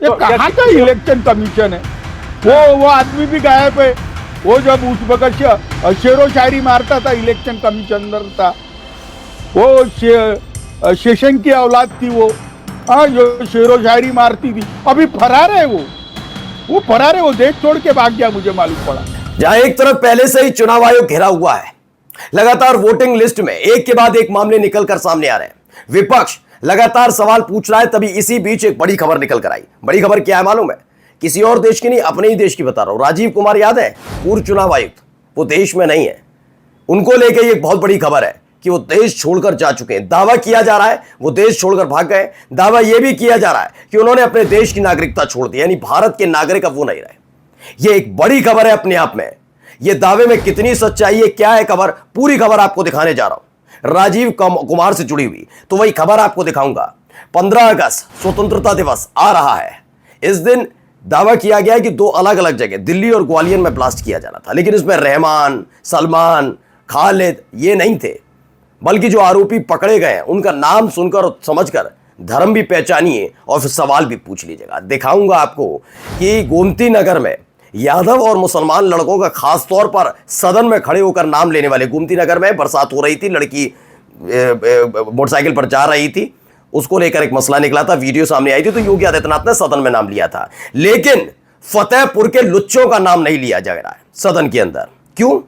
ये कहाँ का इलेक्शन कमीशन है? वो आदमी भी गायब है। वो जब उस वक्त शेरो शायरी मारता था, इलेक्शन कमीशनर था वो। शेषन की औलाद थी वो, हाँ, जो शेरो शायरी मारती थी। अभी फरार है वो फरार है। वो देश छोड़ के भाग गया, मुझे मालूम पड़ा। जहां एक तरफ पहले से ही चुनाव आयोग घिरा हुआ है, लगातार वोटिंग लिस्ट में एक के बाद एक मामले निकलकर सामने आ रहे हैं, विपक्ष लगातार सवाल पूछ रहा है, तभी इसी बीच एक बड़ी खबर निकल कर आई। बड़ी खबर क्या है मालूम है? किसी और देश की नहीं, अपने ही देश की बता रहा हूं। राजीव कुमार याद है, पूर्व चुनाव आयुक्त, वो देश में नहीं है। उनको लेकर एक बहुत बड़ी खबर है कि वो देश छोड़कर जा चुके हैं। दावा किया जा रहा है वो देश छोड़कर भाग गए। दावा यह भी किया जा रहा है कि उन्होंने अपने देश की नागरिकता छोड़ दी, यानी भारत के नागरिक अब वो नहीं रहे। यह एक बड़ी खबर है अपने आप में। यह दावे में कितनी सच्चाई है, क्या है खबर, पूरी खबर आपको दिखाने जा रहा हूं, राजीव कुमार से जुड़ी हुई। तो वही खबर आपको दिखाऊंगा। 15 अगस्त स्वतंत्रता दिवस आ रहा है। इस दिन दावा किया गया है कि 2 अलग अलग जगह, दिल्ली और ग्वालियर में ब्लास्ट किया जाना था, लेकिन इसमें रहमान, सलमान, खालिद ये नहीं थे, बल्कि जो आरोपी पकड़े गए हैं उनका नाम सुनकर और समझकर धर्म भी पहचानिए और फिर सवाल भी पूछ लीजिएगा। दिखाऊंगा आपको कि गोमती नगर में यादव और मुसलमान लड़कों का खास तौर पर सदन में खड़े होकर नाम लेने वाले। गोमती नगर में बरसात हो रही थी, लड़की मोटरसाइकिल पर जा रही थी, उसको लेकर एक मसला निकला था, वीडियो सामने आई थी, तो योगी आदित्यनाथ ने सदन में नाम लिया था। लेकिन फतेहपुर के लुच्चों का नाम नहीं लिया जा रहा है सदन के अंदर। क्यों?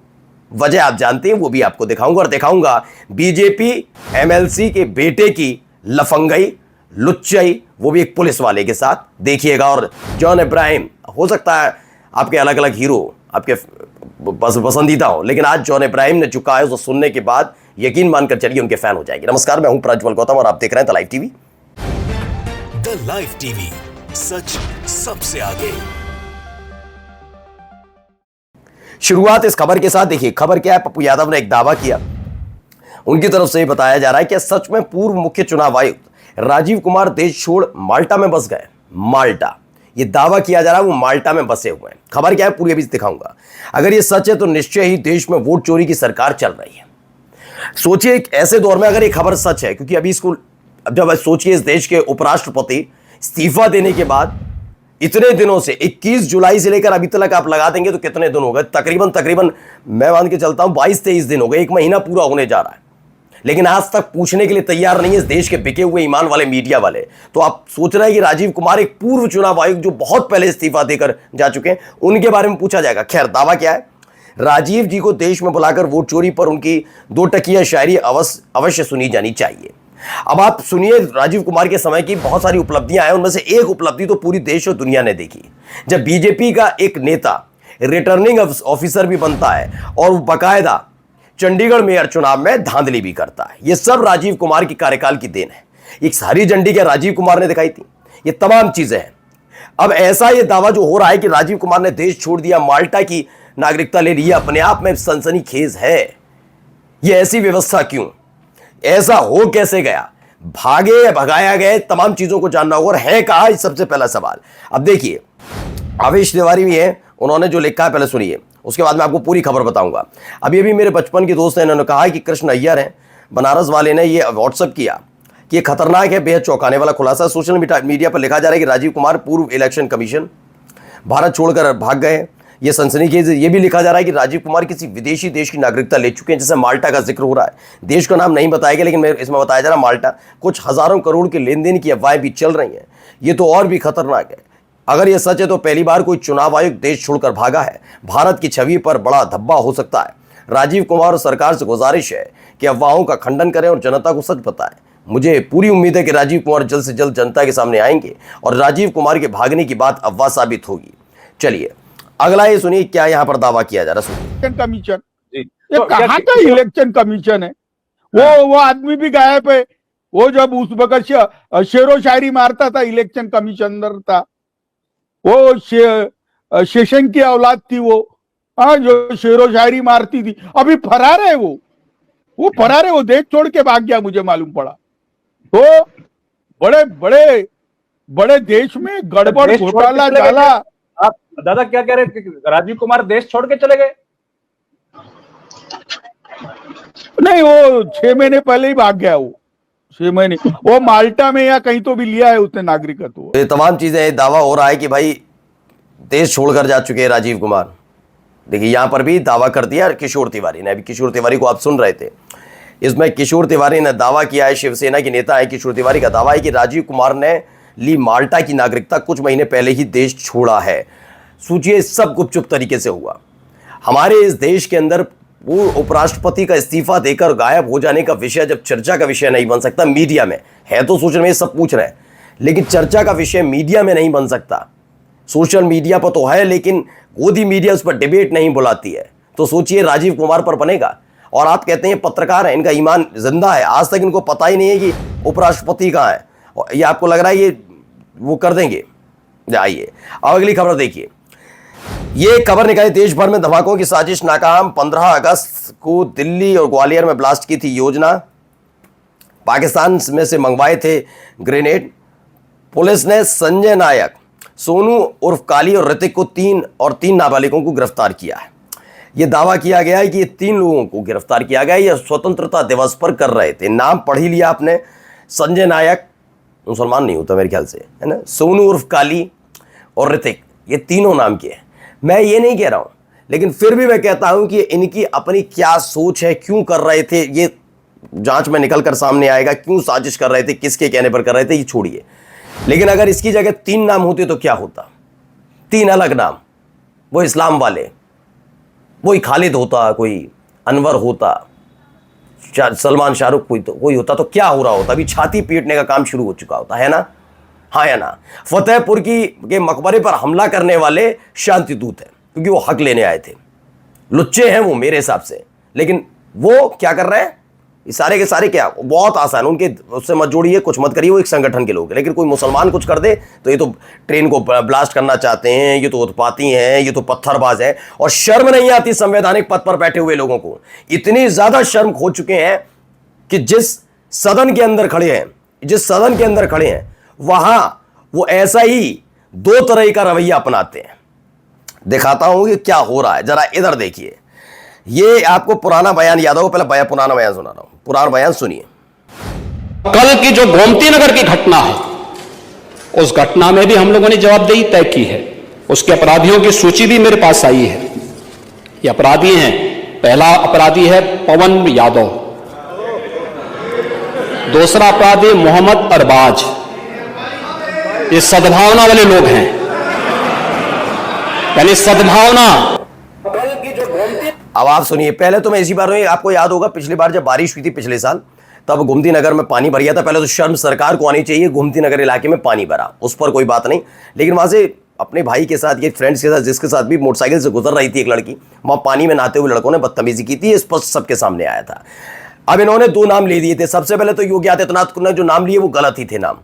वजह आप जानते हैं, वो भी आपको दिखाऊंगा। और दिखाऊंगा बीजेपी एमएलसी के बेटे की लफंगई, लुच्चाई, वो भी एक पुलिस वाले के साथ। देखिएगा। और जॉन इब्राहिम, हो सकता है आपके अलग अलग हीरो आपके पसंदीदा हो, लेकिन आज जॉन इब्राहिम ने चुका है, उसको सुनने के बाद यकीन मानकर चलिए उनके फैन हो जाएंगे। नमस्कार, मैं हूं प्रज्वल गौतम और आप देख रहे हैं the live TV. The live TV, सच सबसे आगे। शुरुआत इस खबर के साथ देखिए। खबर क्या है? पप्पू यादव ने एक दावा किया, उनकी तरफ से बताया जा रहा है कि सच में पूर्व मुख्य चुनाव आयुक्त राजीव कुमार देश छोड़ माल्टा में बस गए। माल्टा, ये दावा किया जा रहा है वो माल्टा में बसे हुए हैं। खबर क्या है पूरी अभी दिखाऊंगा। अगर ये सच है तो निश्चय ही देश में वोट चोरी की सरकार चल रही है। सोचिए एक ऐसे दौर में अगर ये खबर सच है, क्योंकि अभी इसको जब सोचिए, इस देश के उपराष्ट्रपति इस्तीफा देने के बाद इतने दिनों से 21 जुलाई से लेकर अभी तक आप लगा देंगे तो कितने दिन हो गए? तकरीबन मैं मान के चलता हूं 22-23 दिन हो गए, 1 महीना पूरा होने जा रहा है। लेकिन आज तक पूछने के लिए तैयार नहीं है इस देश के बिके हुए ईमान वाले मीडिया वाले। तो आप सोच रहे हैं कि राजीव कुमार एक पूर्व चुनाव आयुक्त जो बहुत पहले इस्तीफा देकर जा चुके हैं, उनके बारे में पूछा जाएगा। खैर, दावा क्या है? राजीव जी को देश में बुलाकर वोट चोरी पर उनकी 2 टकिया शायरी अवश्य सुनी जानी चाहिए। अब आप सुनिए, राजीव कुमार के समय की बहुत सारी उपलब्धियां हैं, उनमें से एक उपलब्धि तो पूरी देश और दुनिया ने देखी, जब बीजेपी का एक नेता रिटर्निंग ऑफिसर भी बनता है और वो बाकायदा चंडीगढ़ मेयर चुनाव में धांधली भी करता है। यह सब राजीव कुमार की कार्यकाल की देन है। एक हरी झंडी क्या राजीव कुमार ने दिखाई थी, ये तमाम चीजें हैं। अब ऐसा ये दावा जो हो रहा है कि राजीव कुमार ने देश छोड़ दिया, माल्टा की नागरिकता ले ली, अपने आप में सनसनीखेज है। यह ऐसी व्यवस्था क्यों, ऐसा हो कैसे गया, भागे या भगाया गया, तमाम चीजों को जानना होगा। और है कहा, सबसे पहला सवाल। अब देखिए, आवेश तिवारी भी है, उन्होंने जो लिखा है पहले सुनिए, उसके बाद मैं आपको पूरी खबर बताऊंगा। अभी मेरे बचपन के दोस्त हैं, इन्होंने कहा कि कृष्ण अय्यर हैं बनारस वाले ने ये व्हाट्सएप किया कि ये खतरनाक है, बेहद चौंकाने वाला खुलासा। सोशल मीडिया पर लिखा जा रहा है कि राजीव कुमार पूर्व इलेक्शन कमीशन भारत छोड़कर भाग गए। ये सनसनीखेज। ये भी लिखा जा रहा है कि राजीव कुमार किसी विदेशी देश की नागरिकता ले चुके हैं, जैसे माल्टा का जिक्र हो रहा है। देश का नाम नहीं बताया गया, लेकिन इसमें बताया जा रहा है माल्टा। कुछ हजारों करोड़ के लेन देन की अफवाहें भी चल रही हैं। ये तो और भी खतरनाक है। अगर यह सच है तो पहली बार कोई चुनाव आयुक्त देश छोड़कर भागा है। भारत की छवि पर बड़ा धब्बा हो सकता है। राजीव कुमार और सरकार से गुजारिश है कि अफवाहों का खंडन करें और जनता को सच बताएं। मुझे पूरी उम्मीद है कि राजीव कुमार जल्द से जल्द जनता के सामने आएंगे और राजीव कुमार के भागने की बात अफवाह साबित होगी। चलिए अगला ये सुनिए, क्या यहां पर दावा किया जा रहा है। इलेक्शन कमीशन, ये कहाँ का इलेक्शन कमीशन है? वो आदमी भी गायब है। वो जब उस वक्त शेरो शायरी मारता था, इलेक्शन कमिश्नर था वो। शेषन की औलाद थी वो, हाँ, जो शेरो शायरी मारती थी। अभी फरार है वो फरार है। वो देश छोड़ के भाग गया, मुझे मालूम पड़ा। तो बड़े बड़े बड़े देश में गड़बड़ घोटाला डाला। आप दादा क्या कह रहे हैं? राजीव कुमार देश छोड़ के चले गए? नहीं, वो 6 महीने पहले ही भाग गया वो। 6 महीने वो माल्टा में या कहीं तो भी लिया है उसने नागरिकत्व। ये तमाम चीजें दावा हो रहा है कि भाई देश छोड़कर जा चुके हैं राजीव कुमार। देखिए यहां पर भी दावा कर दिया किशोर तिवारी ने। अभी किशोर तिवारी को आप सुन रहे थे, इसमें किशोर तिवारी ने दावा किया है, शिवसेना के नेता है किशोर तिवारी का दावा है कि राजीव कुमार ने ली माल्टा की नागरिकता, कुछ महीने पहले ही देश छोड़ा है। सोचिए सब गुपचुप तरीके से हुआ। हमारे इस देश के अंदर वो उपराष्ट्रपति का इस्तीफा देकर गायब हो जाने का विषय जब चर्चा का विषय नहीं बन सकता, मीडिया में है तो सोशल मीडिया सब पूछ रहे हैं, लेकिन चर्चा का विषय मीडिया में नहीं बन सकता। सोशल मीडिया पर तो है लेकिन गोदी मीडिया उस पर डिबेट नहीं बुलाती है। तो सोचिए राजीव कुमार पर बनेगा। और आप कहते हैं पत्रकार है, इनका ईमान जिंदा है, आज तक इनको पता ही नहीं है कि उपराष्ट्रपति कहाँ है। और ये आपको लग रहा है ये वो कर देंगे। आइए अब अगली खबर देखिए। ये खबर निकाली, देश भर में धमाकों की साजिश नाकाम, 15 अगस्त को दिल्ली और ग्वालियर में ब्लास्ट की थी योजना, पाकिस्तान में से मंगवाए थे ग्रेनेड। पुलिस ने संजय नायक, सोनू उर्फ काली और ऋतिक को तीन नाबालिगों को गिरफ्तार किया है। यह दावा किया गया है कि ये 3 लोगों को गिरफ्तार किया गया है। यह स्वतंत्रता दिवस पर कर रहे थे। नाम पढ़ ही लिया आपने, संजय नायक मुसलमान नहीं होता मेरे ख्याल से, है ना, सोनू उर्फ काली और ऋतिक, ये तीनों नाम के हैं। मैं ये नहीं कह रहा हूं, लेकिन फिर भी मैं कहता हूं कि इनकी अपनी क्या सोच है, क्यों कर रहे थे, ये जांच में निकल कर सामने आएगा। क्यों साजिश कर रहे थे, किसके कहने पर कर रहे थे, ये छोड़िए। लेकिन अगर इसकी जगह 3 नाम होते तो क्या होता? 3 अलग नाम, वो इस्लाम वाले, कोई खालिद होता, कोई अनवर होता, सलमान शाहरुख कोई होता तो क्या हो रहा होता? अभी छाती पीटने का काम शुरू हो चुका होता है ना। हाँ या ना? फतेहपुर के मकबरे पर हमला करने वाले शांति दूत हैं, क्योंकि वो हक लेने आए थे। लुच्चे हैं वो मेरे हिसाब से, लेकिन वो क्या कर रहे हैं? ये सारे के सारे क्या, बहुत आसान, उनके उससे मत जोड़िए, कुछ मत करिए, वो एक संगठन के लोग हैं। लेकिन कोई मुसलमान कुछ कर दे तो ये तो ट्रेन को ब्लास्ट करना चाहते हैं, ये तो उत्पाती हैं, ये तो पत्थरबाज है। और शर्म नहीं आती संवैधानिक पद पर बैठे हुए लोगों को। इतनी ज्यादा शर्म खो चुके हैं कि जिस सदन के अंदर खड़े हैं वहां वो ऐसा ही 2 तरह का रवैया अपनाते हैं। दिखाता हूं कि क्या हो रहा है, जरा इधर देखिए। ये आपको पुराना बयान याद होगा, पहले पुराना बयान सुना रहा हूं, पुराना बयान सुनिए। कल की जो गोमती नगर की घटना है, उस घटना में भी हम लोगों ने जवाबदेही तय की है। उसके अपराधियों की सूची भी मेरे पास आई है। ये अपराधी हैं, पहला अपराधी है पवन यादव, दूसरा अपराधी मोहम्मद अरबाज। ये सद्भावना वाले लोग हैं, यानी सद्भावना। अब आप सुनिए, पहले तो मैं इसी बार में, आपको याद होगा पिछली बार जब बारिश हुई थी पिछले साल, तब गोमती नगर में पानी भर गया था। पहले तो शर्म सरकार को आनी चाहिए, गोमती नगर इलाके में पानी भरा, उस पर कोई बात नहीं। लेकिन वहां से अपने भाई के साथ, ये फ्रेंड्स के साथ, जिसके साथ भी मोटरसाइकिल से गुजर रही थी एक लड़की, वहां पानी में नहाते हुए लड़कों ने बदतमीजी की थी, स्पष्ट सबके सामने आया था। अब इन्होंने 2 नाम ले दिए थे। सबसे पहले तो योगी आदित्यनाथ ने जो नाम लिए वो गलत ही थे नाम,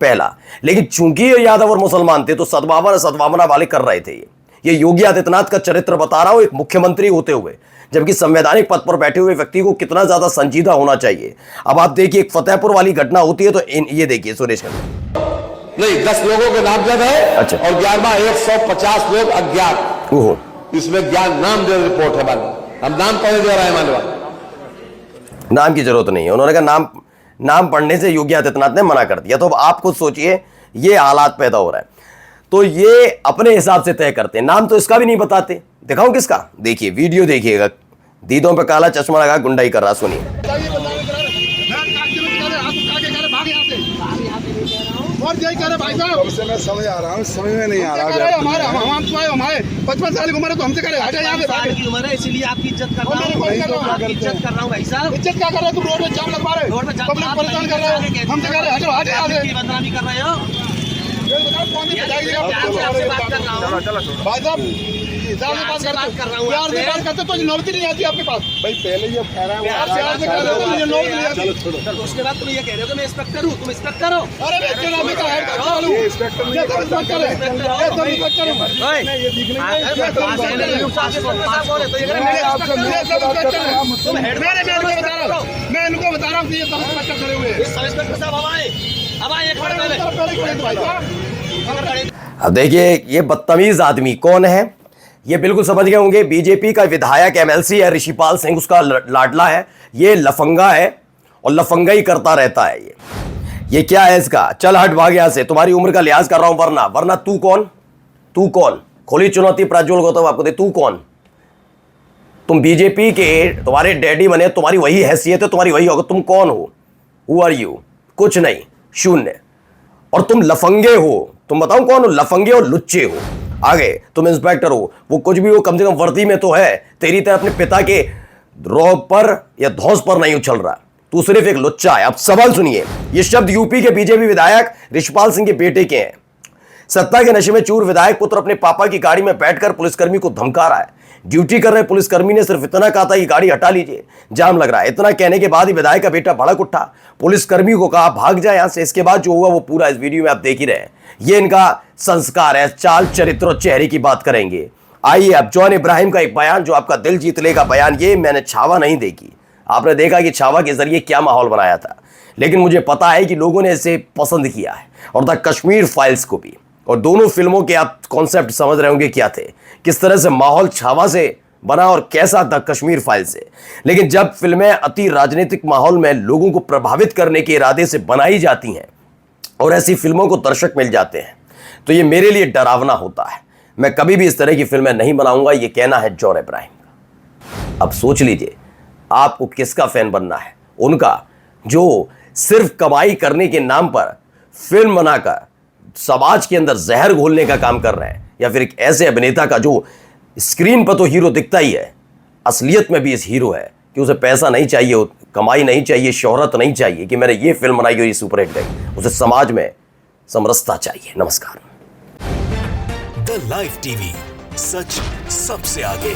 पहला। लेकिन चूंकि ये यादव और मुसलमान थे तो सद्भावना वाले कर रहे थे। ये योगी आदित्यनाथ का चरित्र बता रहा हूं, एक मुख्यमंत्री होते हुए, जबकि संवैधानिक पद पर बैठे हुए व्यक्ति को कितना ज्यादा संजीदा होना चाहिए। अब आप देखिए, एक फतेहपुर वाली घटना होती है तो ये देखिए सुरेश नहीं, 10 लोगों के नाम जब है। अच्छा। और 11वां 150 लोग अज्ञात। ओहो, इसमें ज्ञान नाम दे रिपोर्ट है मानवा, हम नाम पढ़े दे रहे हैं मानवा। नाम की जरूरत नहीं है, उन्होंने कहा नाम पढ़ने से योगी आदित्यनाथ ने मना कर दिया। तो अब आप खुद सोचिए, ये हालात पैदा हो रहा है। तो ये अपने हिसाब से तय करते हैं। नाम तो इसका भी नहीं बताते। दिखाऊं किसका? देखिए, वीडियो देखिएगा। दीदों पे काला चश्मा लगा गुंडाई कर रहा, सुनिए। और यही कह रहे भाई साहब, उससे मैं समझ आ रहा हूँ, समझ में नहीं आ रहा। हमारे 55 साल की उम्र है तो हमसे कह रहे हटे यहाँ से भागे की उम्र है, इसीलिए आपकी इज्जत कर रहा हूँ। इज्जत कर रहा हूँ भाई साहब। इज्जत क्या कर रहे हो? तुम रोड में जाम लगवा रहे हो, रोड में जाम पब्लिक परेशान कर रहे हो, हमसे कह रहे हटे यहाँ से। बदनामी कर रहे हो। ये बताओ कौन सी पिटाई है? आपसे बात कर रहा हूँ भाई साहब, हिसाब से बात कर रहा हूँ, प्यार से बात करते तो नौबत नहीं आती आपके पास। भाई पहले ये ठहरा हुआ प्यार से कर रहे हो, मुझे नौबत नहीं आती। उसके बाद तुम ये कह रहे हो कि मैं इंस्पेक्टर हूँ, तुम इंस्पेक्टर हो। अरे मैं क्यों नाम का हेड चालू ये इंस्पेक्टर नहीं, ये सब इंस्पेक्टर है, ये सब इंस्पेक्टर है। मैं ये दिखने मैं इनको बता रहा हूँ कि ये सब इंस्पेक्टर खड़े हुए हैं। इंस्पेक्टर साहब अब आए एक मिनट अब देखिए, ये बदतमीज आदमी कौन है, ये बिल्कुल समझ गए होंगे। बीजेपी का विधायक MLC है ऋषिपाल सिंह, उसका लाडला है। ये लफंगा है और लफंगाई करता रहता है। ये क्या है इसका? चल हट, भाग यहां से, तुम्हारी उम्र का लिहाज कर रहा हूं, वरना तू कौन? तू कौन? खोली चुनौती प्राज्वल गौतम आपको दे, तू कौन? तुम बीजेपी के, तुम्हारे डैडी बने, तुम्हारी वही हैसियत है, तुम्हारी वही होगा, तुम कौन हो? Who are you? कुछ नहीं, शून्य। और तुम लफंगे हो, तुम बताओ कौन हो? लफंगे और लुच्चे हो। आगे तुम इंस्पेक्टर हो, वो कुछ भी हो, कम से कम वर्दी में तो है, तेरी तरह अपने पिता के रोब पर या धौंस पर नहीं उछल रहा, तू सिर्फ एक लुच्चा है। अब सवाल सुनिए, ये शब्द यूपी के बीजेपी विधायक ऋषपाल सिंह के बेटे के हैं। सत्ता के नशे में चूर विधायक पुत्र अपने पापा की गाड़ी में बैठकर पुलिसकर्मी को धमका रहा है। ड्यूटी कर रहे पुलिसकर्मी ने सिर्फ इतना कहा था कि गाड़ी हटा लीजिए, जाम लग रहा है। इतना कहने के बाद ही विधायक का बेटा भड़क उठा, पुलिसकर्मी को कहा भाग जाए यहां से। इसके बाद जो हुआ वो पूरा इस वीडियो में आप देख ही रहे हैं। ये इनका संस्कार है, चाल चरित्र और चेहरे की बात करेंगे। आइए अब जॉन इब्राहिम का एक बयान जो आपका दिल जीत लेगा बयान। ये मैंने छावा नहीं देखी, आपने देखा कि छावा के जरिए क्या माहौल बनाया था, लेकिन मुझे पता है कि लोगों ने इसे पसंद किया है, और द कश्मीर फाइल्स को भी। और दोनों फिल्मों के आप कॉन्सेप्ट समझ रहे होंगे क्या थे, किस तरह से माहौल छावा से बना और कैसा द कश्मीर फाइल से। लेकिन जब फिल्में अति राजनीतिक माहौल में लोगों को प्रभावित करने के इरादे से बनाई जाती हैं और ऐसी फिल्मों को दर्शक मिल जाते हैं, तो ये मेरे लिए डरावना होता है। मैं कभी भी इस तरह की फिल्में नहीं बनाऊंगा, ये कहना है जॉन इब्राहिम का। अब सोच लीजिए आपको किसका फैन बनना है, उनका जो सिर्फ कमाई करने के नाम पर फिल्म बनाकर समाज के अंदर जहर घोलने का काम कर रहे हैं, या फिर एक ऐसे अभिनेता का जो स्क्रीन पर तो हीरो दिखता ही है, असलियत में भी इस हीरो है कि उसे पैसा नहीं चाहिए, कमाई नहीं चाहिए, शोहरत नहीं चाहिए कि मैंने ये फिल्म बनाई और ये सुपरहिट गई, उसे समाज में समरसता चाहिए। नमस्कार। द लाइव टीवी, सच सबसे आगे।